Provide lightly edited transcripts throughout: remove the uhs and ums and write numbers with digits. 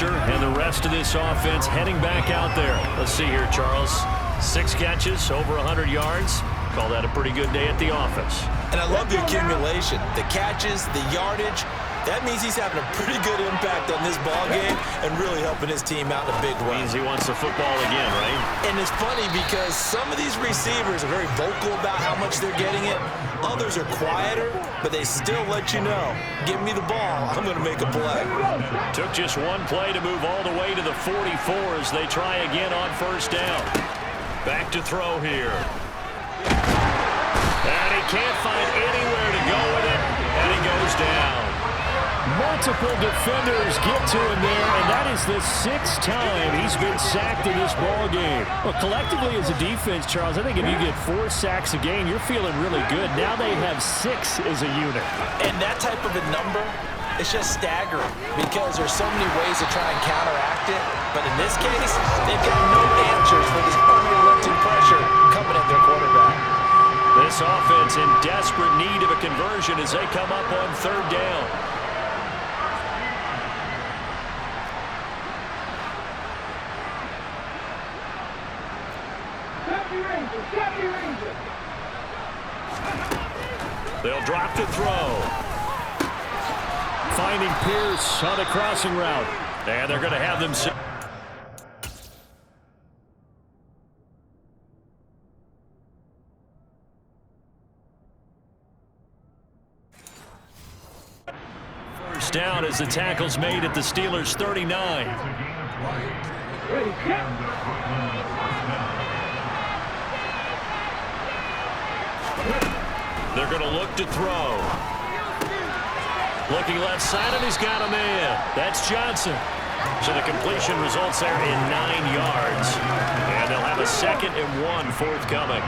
roster and the rest of this offense heading back out there. Let's see here, Charles. 6 catches, over 100 yards. Call that a pretty good day at the office. And I love the accumulation, the catches, the yardage. That means he's having a pretty good impact on this ball game and really helping his team out in a big way. Means he wants the football again, right? And it's funny because some of these receivers are very vocal about how much they're getting it. Others are quieter, but they still let you know, give me the ball, I'm going to make a play. Took just one play to move all the way to the 44 as they try again on first down. Back to throw here. And he can't find anywhere to go with it, and he goes down. Multiple defenders get to him there, and that is the 6th time he's been sacked in this ball game. Well, collectively as a defense, Charles, I think if you get 4 sacks a game, you're feeling really good. Now they have 6 as a unit. And that type of a number, it's just staggering because there's so many ways to try and counteract it. But in this case, they've got no answers for this unrelenting pressure coming at their quarterback. This offense in desperate need of a conversion as they come up on third down. They'll drop to throw. Finding Pierce on the crossing route. And they're going to have them. First down as the tackle's made at the Steelers' 39. They're going to look to throw. Looking left side, and he's got him in. That's Johnson. So the completion results there in 9 yards. And they'll have a 2nd and 1 forthcoming.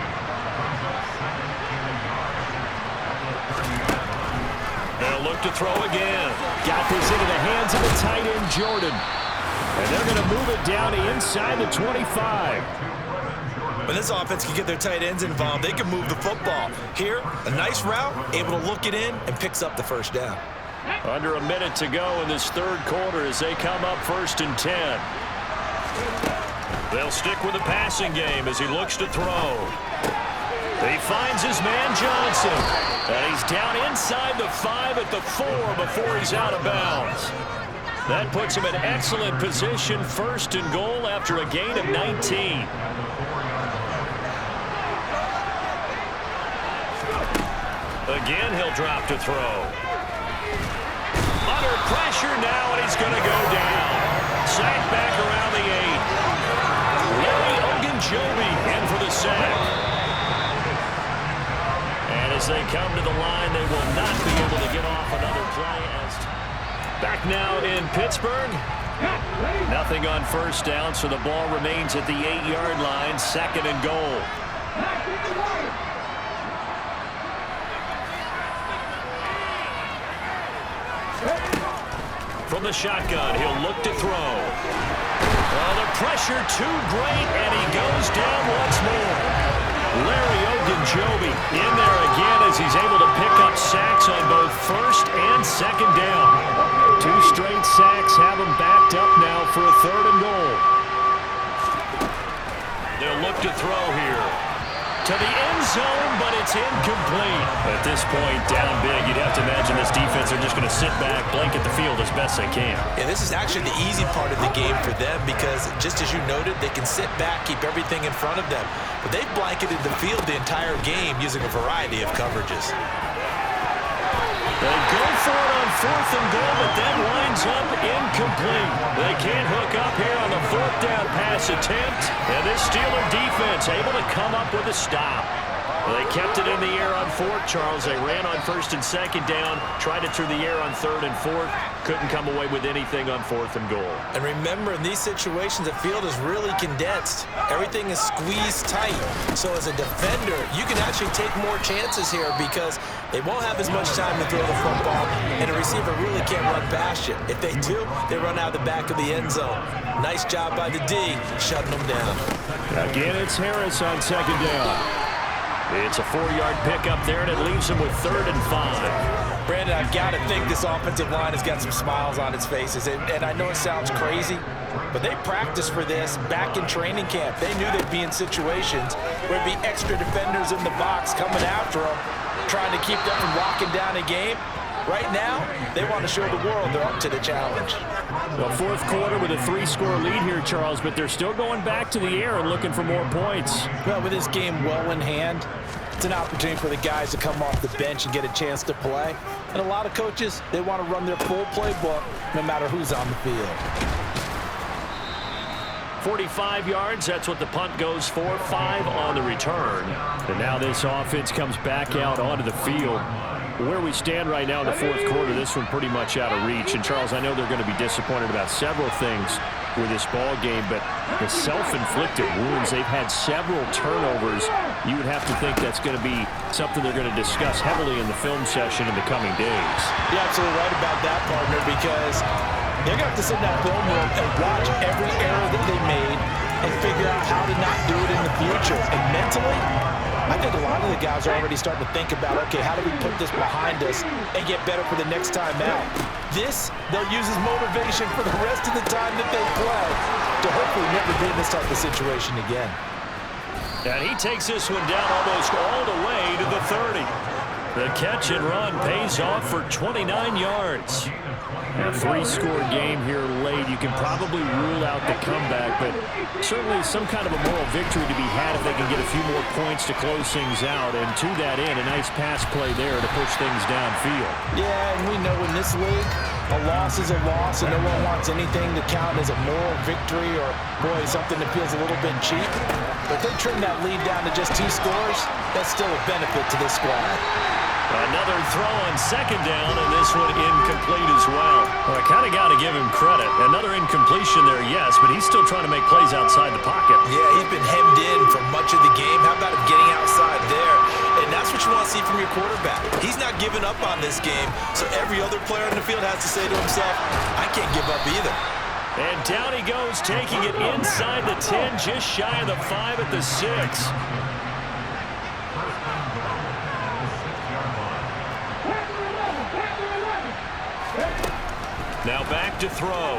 They'll look to throw again. Got this into the hands of the tight end, Jordan. And they're going to move it down to inside the 25. When this offense can get their tight ends involved, they can move the football. Here, a nice route, able to look it in, and picks up the first down. Under a minute to go in this third quarter as they come up 1st and 10. They'll stick with the passing game as he looks to throw. He finds his man Johnson. And he's down inside the 5 at the 4 before he's out of bounds. That puts him in excellent position, 1st and goal after a gain of 19. Again, he'll drop to throw. Under pressure now, and he's going to go down. Sacked back around the 8. Larry Ogunjobi in for the sack. And as they come to the line, they will not be able to get off another play. Back now in Pittsburgh. Nothing on first down, so the ball remains at the 8-yard line, 2nd and goal. From the shotgun, he'll look to throw. Oh, the pressure too great, and he goes down once more. Larry Ogunjobi in there again as he's able to pick up sacks on both 1st and 2nd down. 2 straight sacks have him backed up now for a 3rd and goal. They'll look to throw here. To the end zone, but it's incomplete. At this point, down big, you'd have to imagine this defense are just going to sit back, blanket the field as best they can. And this is actually the easy part of the game for them because, just as you noted, they can sit back, keep everything in front of them. But they've blanketed the field the entire game using a variety of coverages. They go for it on 4th and goal, but that winds up incomplete. They can't hook up here on the 4th down pass attempt. And this Steeler defense able to come up with a stop. Well, they kept it in the air on 4th, Charles. They ran on 1st and 2nd down, tried it through the air on 3rd and 4th. Couldn't come away with anything on 4th and goal. And remember, in these situations, the field is really condensed. Everything is squeezed tight. So as a defender, you can actually take more chances here because they won't have as much time to throw the football, and a receiver really can't run past you. If they do, they run out the back of the end zone. Nice job by the D, shutting them down. Again, it's Harris on 2nd down. It's a 4-yard pickup there, and it leaves them with 3rd and 5. Brandon, I've got to think this offensive line has got some smiles on its faces. And I know it sounds crazy, but they practiced for this back in training camp. They knew they'd be in situations where there'd be extra defenders in the box coming after them, trying to keep them from locking down a game. Right now, they want to show the world they're up to the challenge. Well, fourth quarter with a 3-score lead here, Charles, but they're still going back to the air and looking for more points. Well, with this game well in hand, it's an opportunity for the guys to come off the bench and get a chance to play. And a lot of coaches, they want to run their full playbook no matter who's on the field. 45 yards, that's what the punt goes for. 5 on the return. And now this offense comes back out onto the field. Where we stand right now in the fourth quarter, this one pretty much out of reach. And, Charles, I know they're going to be disappointed about several things with this ball game, but the self-inflicted wounds, they've had several turnovers. You would have to think that's going to be something they're going to discuss heavily in the film session in the coming days. You're absolutely right about that, partner, because they're going to have to sit in that film room and watch every error that they made and figure out how to not do it in the future. And mentally, I think a lot of the guys are already starting to think about, okay, how do we put this behind us and get better for the next time out? This, they'll use as motivation for the rest of the time that they play to hopefully never be in this type of situation again. And he takes this one down almost all the way to the 30. The catch and run pays off for 29 yards. A 3-score game here late. You can probably rule out the comeback, but certainly some kind of a moral victory to be had if they can get a few more points to close things out. And to that end, a nice pass play there to push things downfield. Yeah, and we know in this league, a loss is a loss, and no one wants anything to count as a moral victory or, boy, something that feels a little bit cheap. But if they trim that lead down to just 2 scores, that's still a benefit to this squad. Another throw on second down, and this one incomplete as well. Well, I kind of got to give him credit. Another incompletion there, yes, but he's still trying to make plays outside the pocket. Yeah, he's been hemmed in for much of the game. How about him getting outside there? And that's what you want to see from your quarterback. He's not giving up on this game, so every other player in the field has to say to himself, I can't give up either. And down he goes, taking it inside the 10, just shy of the 5 at the 6. Now back to throw.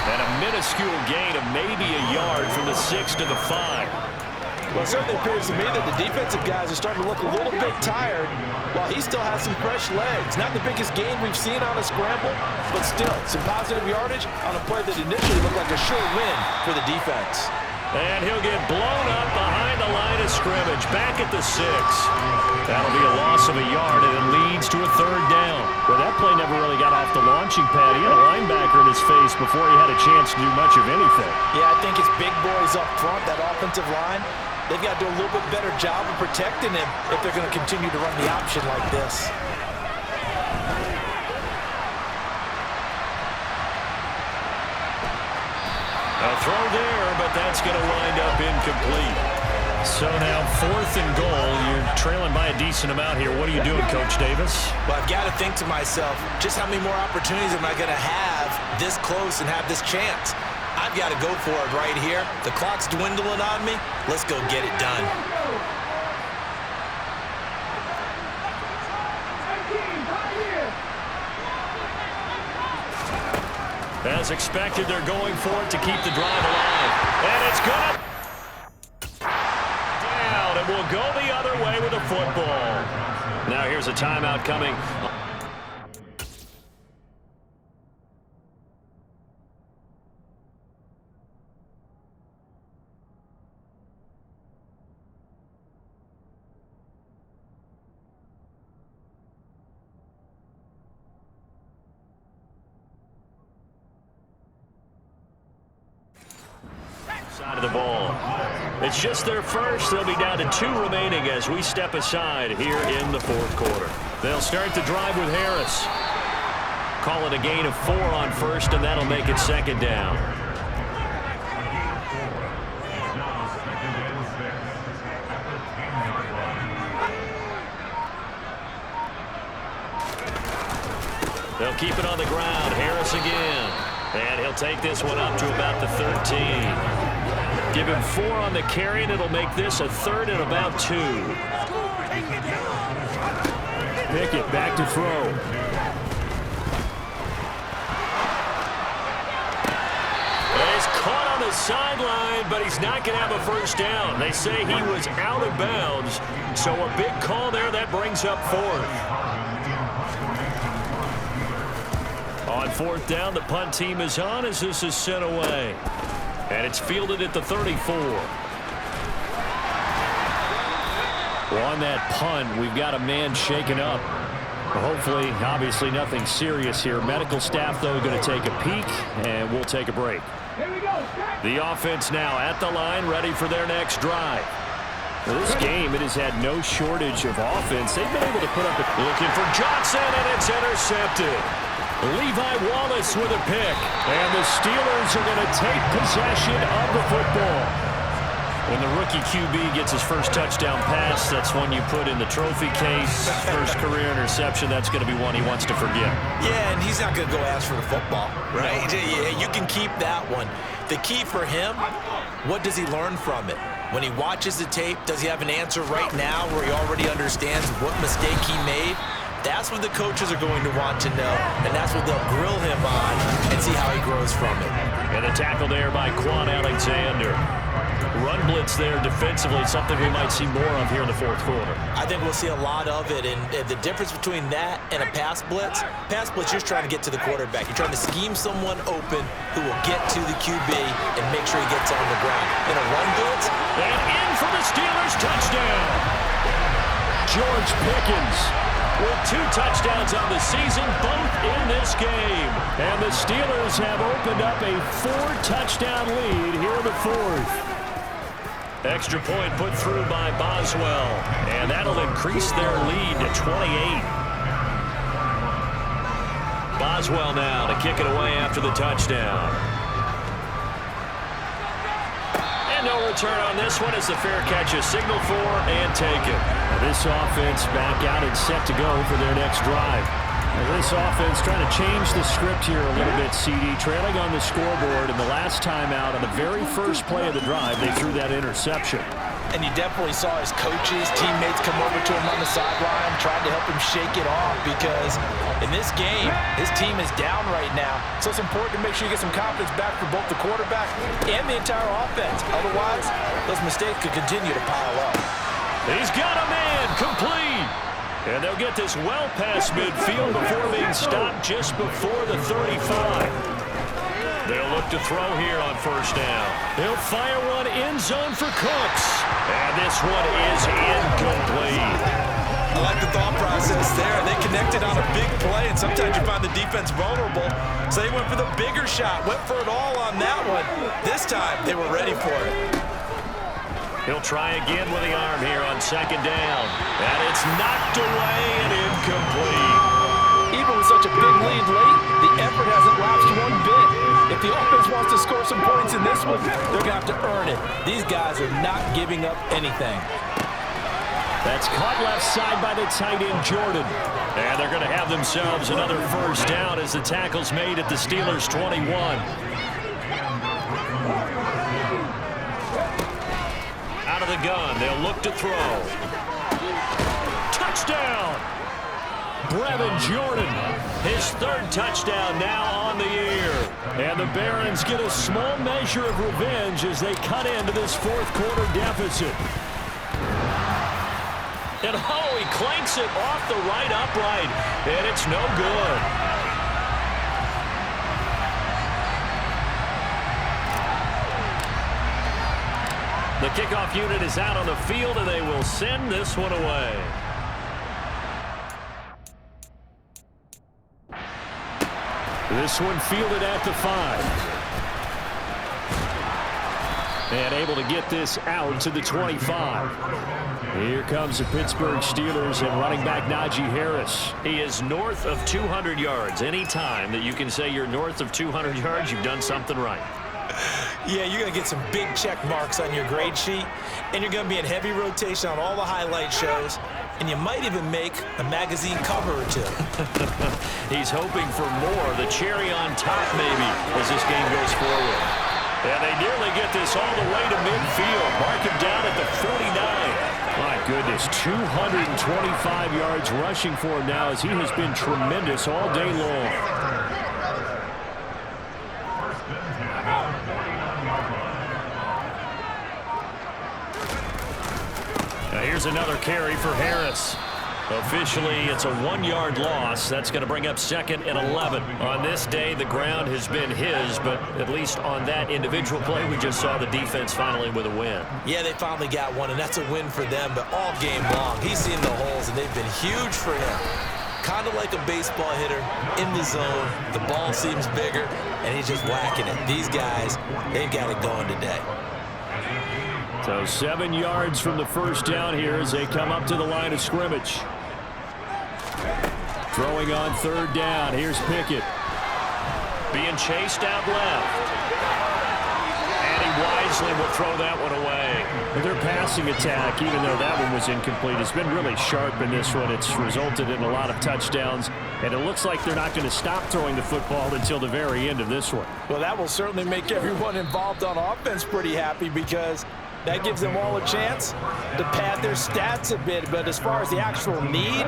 And a minuscule gain of maybe a yard from the 6 to the 5. Well, it certainly appears to me that the defensive guys are starting to look a little bit tired while he still has some fresh legs. Not the biggest gain we've seen on a scramble, but still some positive yardage on a play that initially looked like a sure win for the defense. And he'll get blown up behind the line of scrimmage, back at the 6. That'll be a loss of a yard, and it leads to a 3rd down. Well, that play never really got off the launching pad. He had a linebacker in his face before he had a chance to do much of anything. Yeah, I think his big boys up front, that offensive line, they've got to do a little bit better job of protecting him if they're going to continue to run the option like this. A throw there, but that's going to wind up incomplete. So now 4th and goal. You're trailing by a decent amount here. What are you doing, Coach Davis? Well, I've got to think to myself, just how many more opportunities am I going to have this close and have this chance? I've got to go for it right here. The clock's dwindling on me. Let's go get it done. As expected, they're going for it to keep the drive alive. And it's good. Down, and we'll go the other way with the football. Now here's a timeout coming. Side of the ball. It's just their first. They'll be down to 2 remaining as we step aside here in the 4th quarter. They'll start the drive with Harris. Call it a gain of 4 on first, and that'll make it 2nd down. They'll keep it on the ground. Harris again. And he'll take this one up to about the 13. Give him 4 on the carry, and it'll make this a 3rd and about 2. Pickett back to throw. He's caught on the sideline, but he's not going to have a first down. They say he was out of bounds, so a big call there. That brings up fourth. On fourth down, the punt team is on as this is sent away. And it's fielded at the 34. Well, on that punt, we've got a man shaken up. Hopefully, obviously nothing serious here. Medical staff, though, going to take a peek, and we'll take a break. The offense now at the line, ready for their next drive. Well, this game, it has had no shortage of offense. They've been able to put up looking for Johnson, and it's intercepted. Levi Wallace with a pick, and the Steelers are going to take possession of the football. When the rookie QB gets his first touchdown pass, that's one you put in the trophy case. First career interception, that's going to be one he wants to forget. Yeah, and he's not going to go ask for the football, right? Yeah, you can keep that one. The key for him, what does he learn from it? When he watches the tape, does he have an answer right now where he already understands what mistake he made? That's what the coaches are going to want to know, and that's what they'll grill him on and see how he grows from it. And a tackle there by Quan Alexander. Run blitz there defensively, something we might see more of here in the fourth quarter. I think we'll see a lot of it, and the difference between that and a pass blitz, you're just trying to get to the quarterback. You're trying to scheme someone open who will get to the QB and make sure he gets on the ground. In a run blitz, and in for the Steelers touchdown. George Pickens with 2 touchdowns on the season, both in this game. And the Steelers have opened up a 4-touchdown lead here in the fourth. Extra point put through by Boswell, and that'll increase their lead to 28. Boswell now to kick it away after the touchdown. And no return on this one as the fair catch is signaled for and taken. This offense back out and set to go for their next drive. This offense trying to change the script here a little bit, CD. Trailing on the scoreboard, and the last time out on the very first play of the drive, they threw that interception. And you definitely saw his coaches, teammates come over to him on the sideline, trying to help him shake it off because in this game, his team is down right now. So it's important to make sure you get some confidence back for both the quarterback and the entire offense. Otherwise, those mistakes could continue to pile up. He's got a man complete. And they'll get this well past midfield before being stopped just before the 35. They'll look to throw here on first down. They'll fire one end zone for Cooks. And this one is incomplete. I like the thought process there. They connected on a big play, and sometimes you find the defense vulnerable. So they went for the bigger shot, went for it all on that one. This time, they were ready for it. He'll try again with the arm here on second down. And it's knocked away and incomplete. Even with such a big lead late, the effort hasn't lapsed one bit. If the offense wants to score some points in this one, they're going to have to earn it. These guys are not giving up anything. That's caught left side by the tight end, Jordan. And they're going to have themselves another first down as the tackle's made at the Steelers' 21. Out of the gun, they'll look to throw. Touchdown! Brevin Jordan, his 3rd touchdown now on the year. And the Barons get a small measure of revenge as they cut into this fourth quarter deficit. And he clanks it off the right upright, and it's no good. The kickoff unit is out on the field, and they will send this one away. This one fielded at the 5. And able to get this out to the 25. Here comes the Pittsburgh Steelers and running back Najee Harris. He is north of 200 yards. Any time that you can say you're north of 200 yards, you've done something right. Yeah, you're going to get some big check marks on your grade sheet, and you're going to be in heavy rotation on all the highlight shows, and you might even make a magazine cover or two. He's hoping for more, the cherry on top maybe, as this game goes forward. And they nearly get this all the way to midfield. Mark him down at the 49. My goodness, 225 yards rushing for him now as he has been tremendous all day long. Now here's another carry for Harris. Officially, it's a 1-yard loss. That's going to bring up 2nd and 11. On this day, the ground has been his, but at least on that individual play, we just saw the defense finally with a win. Yeah, they finally got one, and that's a win for them, but all game long, he's seen the holes, and they've been huge for him. Kind of like a baseball hitter in the zone. The ball seems bigger, and he's just whacking it. These guys, they've got it going today. So 7 yards from the first down here as they come up to the line of scrimmage. Throwing on 3rd down. Here's Pickett. Being chased out left. And he wisely will throw that one away. Their passing attack, even though that one was incomplete, has been really sharp in this one. It's resulted in a lot of touchdowns, and it looks like they're not going to stop throwing the football until the very end of this one. Well, that will certainly make everyone involved on offense pretty happy because that gives them all a chance to pad their stats a bit. But as far as the actual need,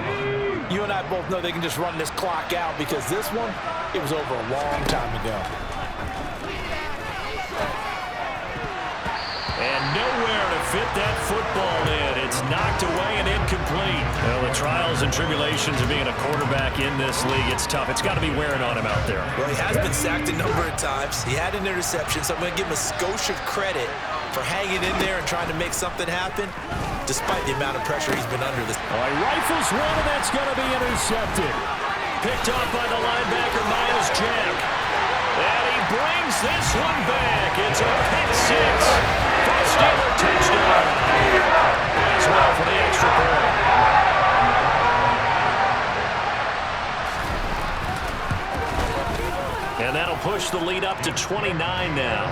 you and I both know they can just run this clock out because this one, it was over a long time ago. And nowhere to fit that football in. It's knocked away and incomplete. Well, the trials and tribulations of being a quarterback in this league, it's tough. It's got to be wearing on him out there. Well, he has been sacked a number of times. He had an interception, so I'm going to give him a skosh of credit for hanging in there and trying to make something happen, despite the amount of pressure he's been under this. Oh, he rifles one, and that's going to be intercepted. Picked up by the linebacker, Miles Jack. And he brings this one back. It's a pick six. First ever touchdown. As well for the extra point. And that'll push the lead up to 29 now.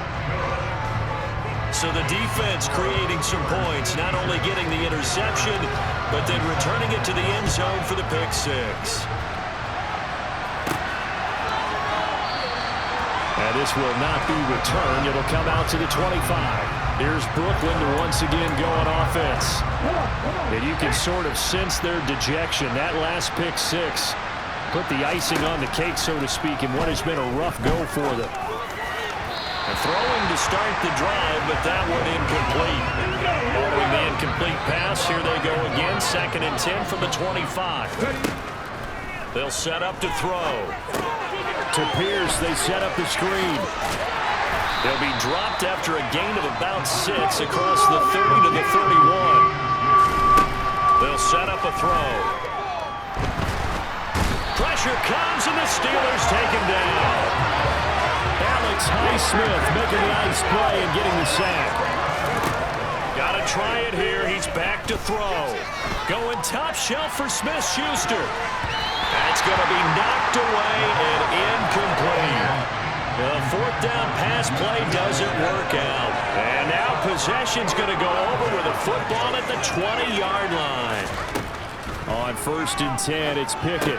So the defense creating some points, not only getting the interception, but then returning it to the end zone for the pick six. And this will not be returned. It'll come out to the 25. Here's Brooklyn to once again go on offense. And you can sort of sense their dejection. That last pick six put the icing on the cake, so to speak, in what has been a rough go for them. Throwing to start the drive, but that one incomplete. Following the incomplete pass, here they go again. 2nd and 10 from the 25. They'll set up to throw. To Pierce, they set up the screen. They'll be dropped after a gain of about 6 across the 30 to the 31. They'll set up a throw. Pressure comes, and the Steelers take him down. Highsmith making the nice play and getting the sack. Got to try it here. He's back to throw. Going top shelf for Smith-Schuster. That's going to be knocked away and incomplete. The 4th down pass play doesn't work out. And now possession's going to go over with a football at the 20-yard line. On 1st and 10, it's Pickett.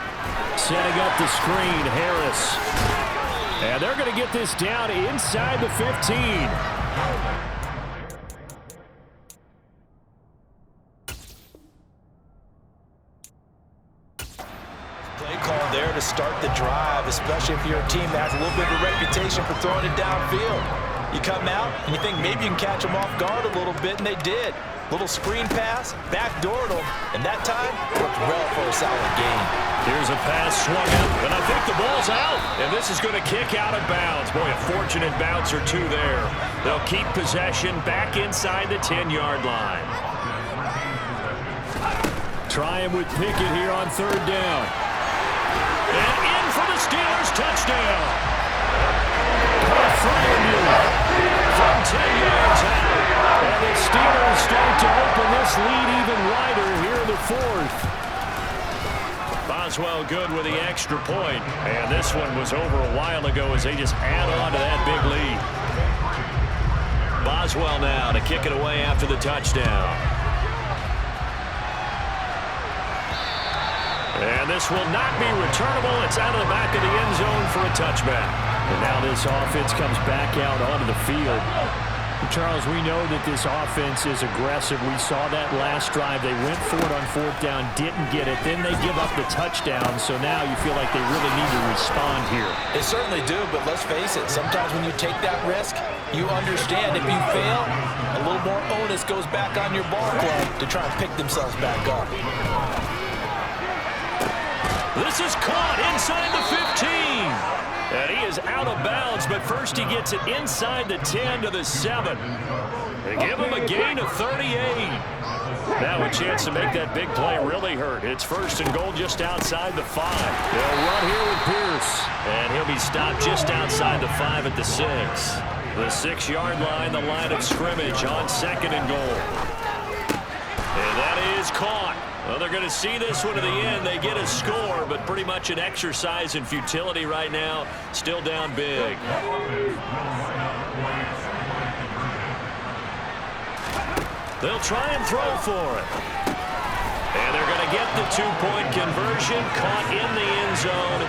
Setting up the screen, Harris. And they're going to get this down inside the 15. Play call there to start the drive, especially if you're a team that has a little bit of a reputation for throwing it downfield. You come out and you think maybe you can catch them off guard a little bit, and they did. Little screen pass, backdoored them, and that time worked well for a solid gain. Here's a pass swung up, and I think the ball's out. And this is going to kick out of bounds. Boy, a fortunate bounce or two there. They'll keep possession back inside the 10-yard line. Trying with Pickett here on 3rd down. And in for the Steelers touchdown. From 10 yards out. And the Steelers start to open this lead even wider here in the 4th. Boswell good with the extra point. And this one was over a while ago as they just add on to that big lead. Boswell now to kick it away after the touchdown. And this will not be returnable. It's out of the back of the end zone for a touchback. And now this offense comes back out onto the field. Charles, we know that this offense is aggressive. We saw that last drive. They went for it on 4th down, didn't get it. Then they give up the touchdown, so now you feel like they really need to respond here. They certainly do, but let's face it, sometimes when you take that risk, you understand if you fail, a little more onus goes back on your ball club to try and pick themselves back up. This is caught inside the 15. And he is out of bounds, but first he gets it inside the 10 to the 7. They give him a gain of 38. Now a chance to make that big play really hurt. It's 1st and goal just outside the 5. They'll run here with Pierce. And he'll be stopped just outside the 5 at the 6. The 6-yard line, the line of scrimmage on 2nd and goal. And that is caught. Well, they're going to see this one to the end. They get a score, but pretty much an exercise in futility right now. Still down big. They'll try and throw for it. And they're going to get the 2-point conversion, caught in the end zone,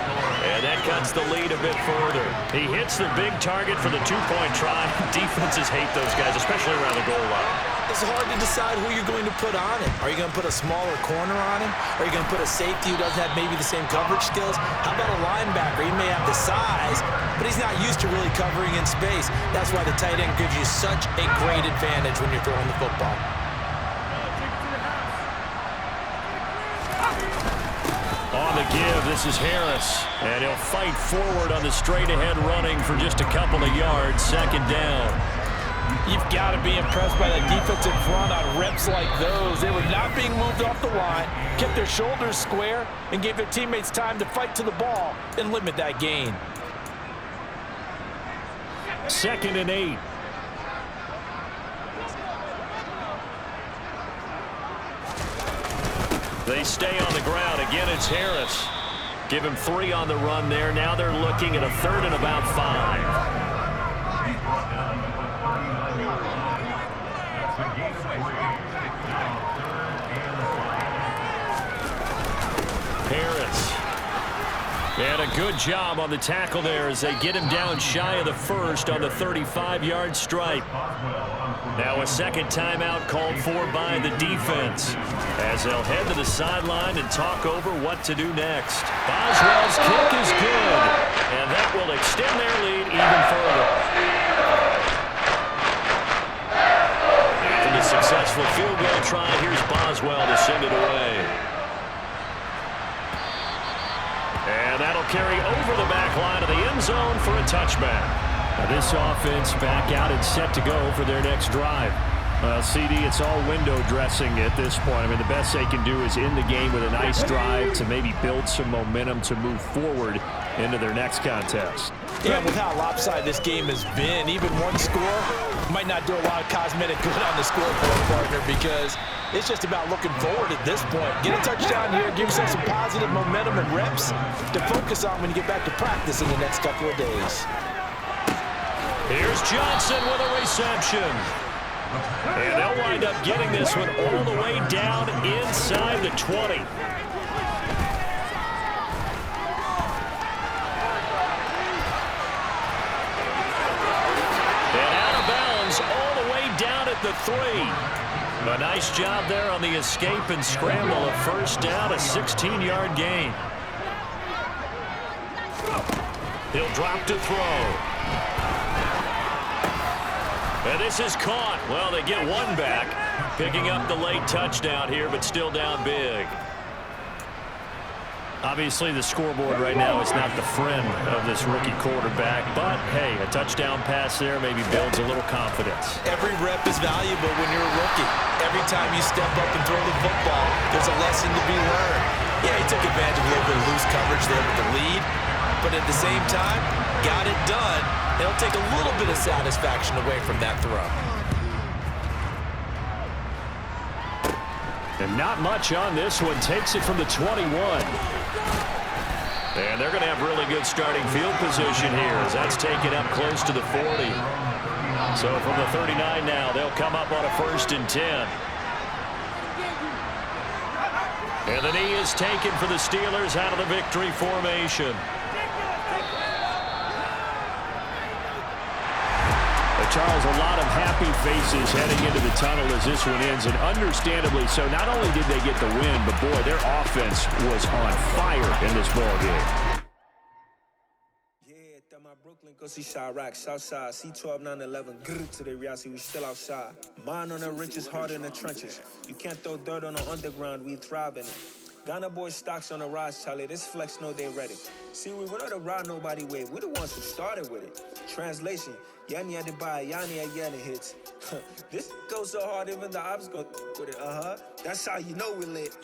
and that cuts the lead a bit further. He hits the big target for the 2-point try. Defenses hate those guys, especially around the goal line. It's hard to decide who you're going to put on him. Are you going to put a smaller corner on him? Are you going to put a safety who doesn't have maybe the same coverage skills? How about a linebacker? He may have the size, but he's not used to really covering in space. That's why the tight end gives you such a great advantage when you're throwing the football. On the give, this is Harris. And he'll fight forward on the straight-ahead running for just a couple of yards. 2nd down. You've got to be impressed by that defensive front on reps like those. They were not being moved off the line, kept their shoulders square, and gave their teammates time to fight to the ball and limit that gain. 2nd and 8. They stay on the ground. Again, it's Harris. Give him 3 on the run there. Now they're looking at a 3rd and about 5. Harris. And a good job on the tackle there as they get him down shy of the 1st on the 35-yard stripe. Now a 2nd timeout called for by the defense as they'll head to the sideline and talk over what to do next. Boswell's kick is good, and that will extend their lead even further. After the successful field goal try, here's Boswell to send it away. And that'll carry over the back line of the end zone for a touchback. Now this offense back out and set to go for their next drive. CD, it's all window dressing at this point. I mean, the best they can do is end the game with a nice drive to maybe build some momentum to move forward into their next contest. Yeah, with how lopsided this game has been, even one score might not do a lot of cosmetic good on the scoreboard, partner, because it's just about looking forward at this point. Get a touchdown here, give yourself some positive momentum and reps to focus on when you get back to practice in the next couple of days. Here's Johnson with a reception. And they'll wind up getting this one all the way down inside the 20. And out of bounds all the way down at the 3. A nice job there on the escape and scramble. A 1st down, a 16-yard gain. He'll drop to throw. And this is caught. Well, they get one back, picking up the late touchdown here, but still down big. Obviously, the scoreboard right now is not the friend of this rookie quarterback, but, hey, a touchdown pass there maybe builds a little confidence. Every rep is valuable when you're a rookie. Every time you step up and throw the football, there's a lesson to be learned. Yeah, he took advantage of a little bit of loose coverage there with the lead, but at the same time, got it done. It'll take a little bit of satisfaction away from that throw. And not much on this one. Takes it from the 21. And they're going to have really good starting field position here as that's taken up close to the 40. So from the 39 now, they'll come up on a 1st and 10. And the knee is taken for the Steelers out of the victory formation. A Charles, a lot of happy faces heading into the tunnel as this one ends, and understandably so. Not only did they get the win, but, boy, their offense was on fire in this ball game. Brooklyn, go see Chirac, Southside, C12, 911, grrr, to the reality, we still outside. Mine on the riches, hard in the trenches. You can't throw dirt on the underground, we thrive in it. Ghana boys stocks on the rise, Charlie, this flex know they ready. See, we went on the ride nobody wave, we the ones who started with it. Translation, Yanni had to buy, Yanni had Yanni hits. This goes so hard, even the ops go with it, That's how you know we lit.